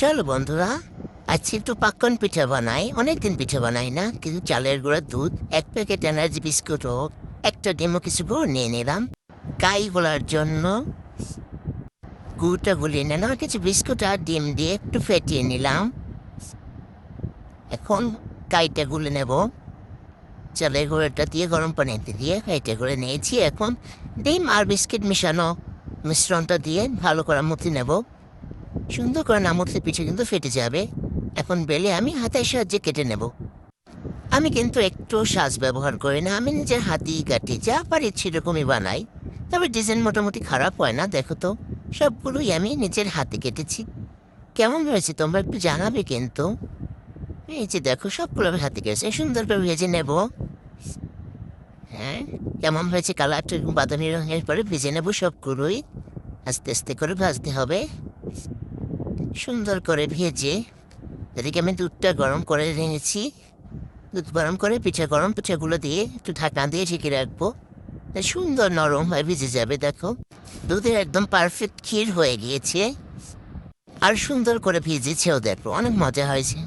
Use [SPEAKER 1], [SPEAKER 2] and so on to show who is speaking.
[SPEAKER 1] চলো বন্ধুরা, আজকে একটু পাক্কন পিঠা বানাই। অনেকদিন পিঠা বানাই না, কিন্তু চালের গুঁড়া, দুধ, এক প্যাকেট এনার্জি বিস্কুট ও একটা ডেমো কিছু গুড় নিয়ে নিলাম। গাই গোলার জন্য গুড়টা গুলিয়ে নিলাম, কিছু বিস্কুট আর ডিম দিয়ে একটু ফেটিয়ে নিলাম। এখন গাইটা গুলে নেব। চালের গুঁড়োটা দিয়ে গরম পানিতে দিয়ে গাইটা করে নিয়েছি। এখন ডিম আর বিস্কিট মিশানো মিশ্রণটা দিয়ে ভালো করে মুথে নেব। সুন্দর করে না মুথলে পিঠে কিন্তু ফেটে যাবে। এখন বেলে আমি হাতের সাহায্যে কেটে নেব। আমি কিন্তু একটু সাজ ব্যবহার করি না, আমি নিজের হাতেই কাটি, যা পারি সেরকমই বানাই। তবে ডিজাইন মোটামুটি খারাপ হয় না, দেখো তো। সবগুলোই আমি নিজের হাতে কেটেছি। কেমন হয়েছে তোমরা একটু জানাবে কিন্তু। এই যে দেখো, সবগুলো আমি হাতে কেটেছি। সুন্দর করে ভেজে নেব। হ্যাঁ, কেমন হয়েছে কালারটা? এরকম বাদামি রঙের পরে ভেজে নেব সবগুলোই। আস্তে আস্তে করে ভাজতে হবে, সুন্দর করে ভেজে। এদিকে আমি দুধটা গরম করে নিয়েছি। দুধ গরম করে পিঠাগুলো দিয়ে একটু ঢাকনা দিয়ে ঢেকে রাখবো। সুন্দর নরম হয়ে ভিজে যাবে। দেখো, দুধের একদম পারফেক্ট ক্ষীর হয়ে গিয়েছে। আর সুন্দর করে ভিজেছেও, দেখো অনেক মজা হয়েছে।